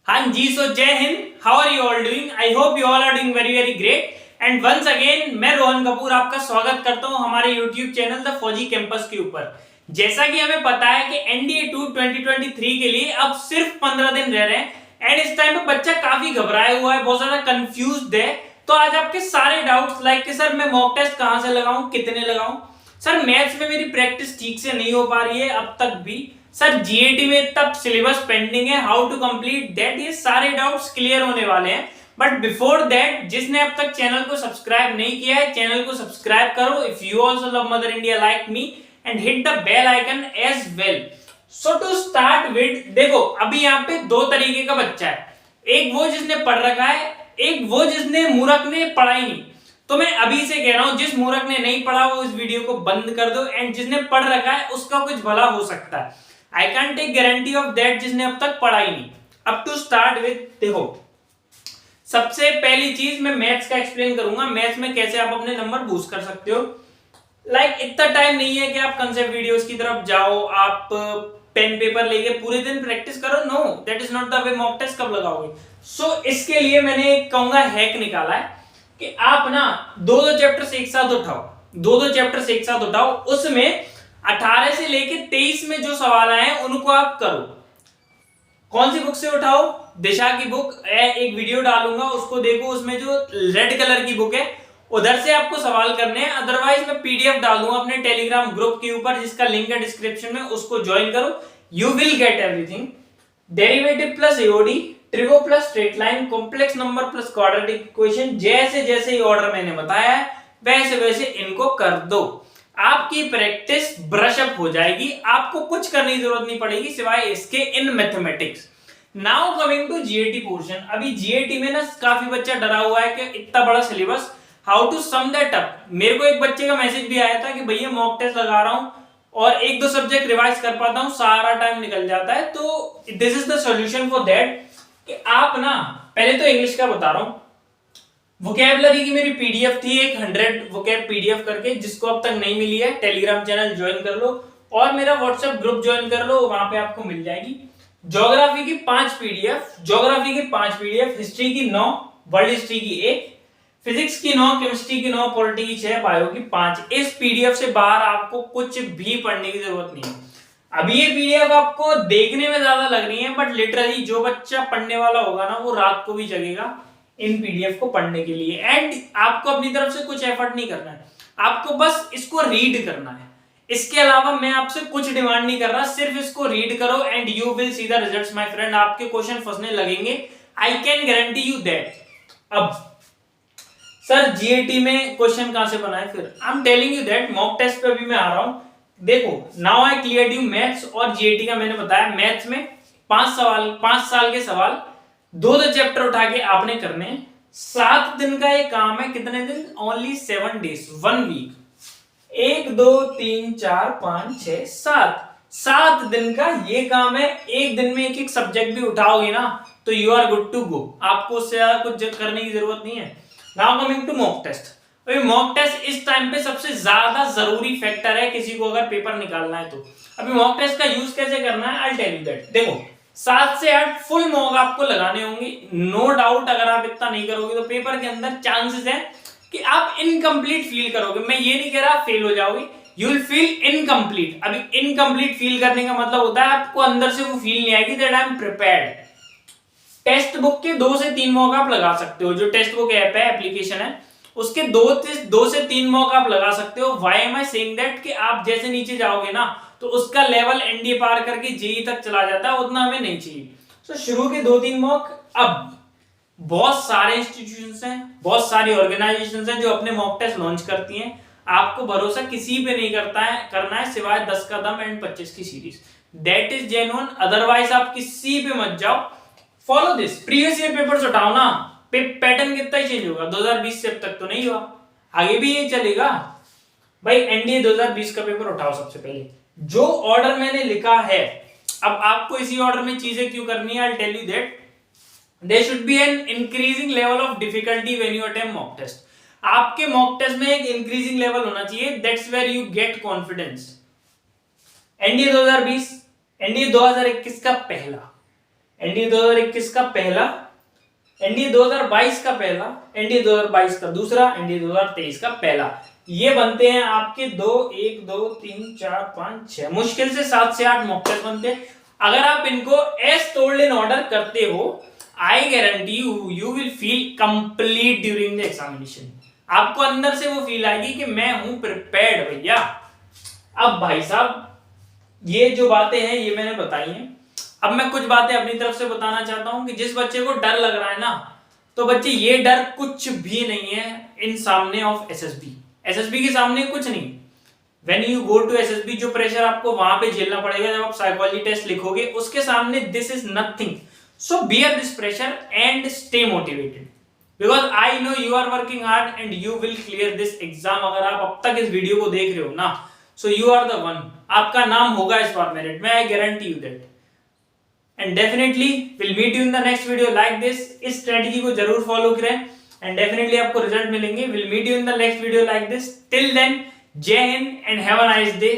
हाँ जी, so Jai Hind. How are you all doing? I hope you all are doing very very great. And once again मैं रोहन कपूर आपका स्वागत करता हूं हमारे YouTube channel the Fauji campus के ऊपर। जैसा कि हमें पता है कि एनडीए 2 2023 के लिए अब सिर्फ 15 दिन रह रहे हैं एंड इस टाइम पे बच्चा काफी घबराया हुआ है, बहुत ज्यादा कंफ्यूज्ड है। तो आज आपके सारे डाउट्स लाइक कि सर मैं मॉक टेस्ट कहां से लगाऊं, कितने लगाऊं, सर मैथ्स में मेरी प्रैक्टिस ठीक से नहीं हो पा रही है अब तक भी, सर जीएटी में तब सिलेबस पेंडिंग है, हाउ टू कंप्लीट दैट, ये सारे डाउट्स क्लियर होने वाले हैं। बट बिफोर दैट, जिसने अब तक चैनल को सब्सक्राइब नहीं किया है, चैनल को सब्सक्राइब करो if you also love mother India like me and hit the bell icon as well. So to start with, देखो अभी यहाँ पे दो तरीके का बच्चा है, एक वो जिसने पढ़ रखा है, एक वो जिसने मूर्ख ने पढ़ा ही नहीं। तो मैं अभी से कह रहा हूं, जिस मूर्ख ने नहीं पढ़ा वो इस वीडियो को बंद कर दो एंड जिसने पढ़ रखा है उसका कुछ भला हो सकता है। I can take guarantee of that जिसने अब तक पढ़ा ही नहीं। अब टू स्टार्ट विद, देखो सबसे पहली चीज मैं मैथ्स का एक्सप्लेन करूंगा, मैथ्स में कैसे आप अपने नंबर बूस्ट कर सकते हो। लाइक इतना टाइम नहीं है कि आप कंसेप्ट वीडियोस की तरफ जाओ, आप पेन पेपर लेके पूरे दिन प्रैक्टिस करो, no that is not the way. Mock test कब लगाओगे? सो इसके लिए मैंने एक कहूंगा हैक निकाला है कि आप ना दो दो चैप्टर्स एक साथ उठाओ, दो दो चैप्टर्स एक साथ उठाओ, उसमें 18 से लेके 23 में जो सवाल आए हैं उनको आप करो। कौन सी बुक से उठाओ? दिशा की बुक, एक वीडियो डालूंगा उसको देखो, उसमें जो रेड कलर की बुक है उधर से आपको सवाल करने हैं। अदरवाइज मैं पीडीएफ डालूंगा अपने टेलीग्राम ग्रुप के ऊपर जिसका लिंक है डिस्क्रिप्शन में, उसको ज्वाइन करो, you will get everything. Derivative plus AOD, trigo plus straight line, complex number plus quadratic equation, जैसे जैसे ये ऑर्डर मैंने बताया है वैसे वैसे इनको कर दो। आपकी प्रैक्टिस ब्रश अप हो जाएगी, आपको कुछ करने की जरूरत नहीं पड़ेगी सिवाय इसके in mathematics. Now coming to GAT portion. अभी जीएटी में ना काफी बच्चा डरा हुआ है कि इतना बड़ा syllabus, how to sum that up. मेरे को एक बच्चे का मैसेज भी आया था कि भैया मॉक टेस्ट लगा रहा हूं और एक दो सब्जेक्ट रिवाइज कर पाता हूं, सारा टाइम निकल जाता है। तो this is the solution for that कि आप ना, पहले तो इंग्लिश का बता रहा हूं, वोकैबुलरी की मेरी पीडीएफ थी एक 100 वोकैब पीडीएफ करके, जिसको अब तक नहीं मिली है टेलीग्राम चैनल ज्वाइन कर लो और मेरा व्हाट्सएप ग्रुप ज्वाइन कर लो, वहां पे आपको मिल जाएगी। ज्योग्राफी की 5 पीडीएफ, ज्योग्राफी की 5 पीडीएफ, हिस्ट्री की 9, वर्ल्ड हिस्ट्री की 1, फिजिक्स की 9, केमिस्ट्री की 9, पॉलिटी की 6, बायो की 5। इस पीडीएफ से बाहर आपको कुछ भी पढ़ने की जरूरत नहीं है। अभी ये पीडीएफ आपको देखने में ज्यादा लग रही है बट लिटरली जो बच्चा पढ़ने वाला होगा ना वो रात को भी जगेगा इन पीडीएफ को पढ़ने के लिए। एंड आपको अपनी तरफ से कुछ एफर्ट नहीं करना है, आपको बस इसको रीड करना है। इसके अलावा मैं आपसे कुछ डिमांड नहीं कर रहा, सिर्फ इसको रीड करो and you will see the results my friend. आपके क्वेश्चन फंसने लगेंगे, I can guarantee you that. अब सर जीएटी में क्वेश्चन कहां से बनाए? फिर I am telling you that mock test पे अभी मैं आ रहा हूं। देखो now I cleared you maths और जीएटी का मैंने बताया। मैथ्स में 5 सवाल, 5 साल के सवाल, दो दो चैप्टर उठा के आपने करने हैं। 7 दिन का ये काम है। कितने दिन? Only 7 days, 1 week. 1 2 3 4 5 6 7, 7 दिन का ये काम है। एक दिन में एक एक सब्जेक्ट भी उठाओगे ना तो you are good to go, आपको उससे ज्यादा कुछ करने की जरूरत नहीं है। Now coming to mock test. Mock test इस टाइम पे सबसे ज्यादा जरूरी फैक्टर है किसी को अगर पेपर निकालना है तो। अभी मॉक टेस्ट का यूज कैसे करना है, आई टेल यू दैट। देखो 7 से 8 फुल मॉक आपको लगाने होंगे, नो डाउट। अगर आप इतना नहीं करोगे तो पेपर के अंदर चांसेस है कि आप इनकम्प्लीट फील करोगे। मैं ये नहीं कह रहा आप फेल हो जाओगे, यू विल फील इनकम्प्लीट। अभी इनकम्प्लीट फील करने का मतलब होता है आपको अंदर से वो फील नहीं आएगी that I am prepared. Text book के 2 से 3 मॉक आप लगा सकते हो, जो टेक्स्ट बुक ऐप है, एप्लीकेशन है, उसके 2 से 3 मॉक आप लगा सकते हो। Why am I saying that कि आप जैसे नीचे जाओगे ना तो उसका लेवल एनडीए पार करके जेई तक चला जाता है, उतना हमें नहीं चाहिए। तो शुरू के 2-3 मॉक। अब बहुत सारे इंस्टीट्यूशंस हैं, बहुत सारी ऑर्गेनाइजेशंस हैं जो अपने मॉक टेस्ट लॉन्च करती हैं। आपको भरोसा किसी पे नहीं करना है सिवाय 10 का दम एंड 25 की series, that is genuine. Otherwise आप किसी पे मत जाओ। Follow this, previous year papers उठाओ ना, पैटर्न कितना ही चेंज होगा, 2020 से अब तक तो नहीं हुआ, आगे भी ये चलेगा भाई। एनडीए 2020 का पेपर उठाओ सबसे पहले, जो ऑर्डर मैंने लिखा है। अब आपको इसी ऑर्डर में चीजें क्यों करनी है, I tell you that there should be an increasing level of difficulty when you attempt mock test. आपके मॉक टेस्ट में एक इंक्रीजिंग लेवल होना चाहिए, that's where you get confidence. NDA 2020, NDA 2021 का पहला, एनडीए 2021 का पहला, एनडीए 2022 का पहला, एनडीए 2022 का दूसरा, एनडीए 2023 का पहला। ये बनते हैं आपके 1 2 3 4 5 6 मुश्किल से 7 से 8 मॉक टेस्ट बनते हैं। अगर आप इनको एज टोल्ड इन ऑर्डर करते हो, आई guarantee you will feel complete during the examination. आपको अंदर से वो फील आएगी कि मैं हूं प्रिपेयर्ड भैया। अब भाई साहब, ये जो बातें हैं ये मैंने बताई हैं। अब मैं कुछ बातें अपनी तरफ से बताना चाहता हूं कि जिस बच्चे को डर लग रहा है ना, तो बच्चे ये डर कुछ भी नहीं है इन सामने ऑफ एसएसबी। एसएसबी के सामने कुछ नहीं। When you go to SSB, जो प्रेशर आपको वहां पे झेलना पड़ेगा जब आप साइकोलॉजी टेस्ट लिखोगे, उसके सामने this is nothing. So bear this pressure and stay motivated, because I know you are working hard and you will clear this exam. अगर आप अब तक इस वीडियो को देख रहे हो ना, so you are the one. आपका नाम होगा इस बार मेरिट में, I guarantee you that. And definitely will meet you in the next video like this. इस स्ट्रेटजी को जरूर फॉलो करें एंड डेफिनेटली आपको रिजल्ट मिलेंगे। Will meet you in the next video like this. Till then, Jai Hind and have a nice day.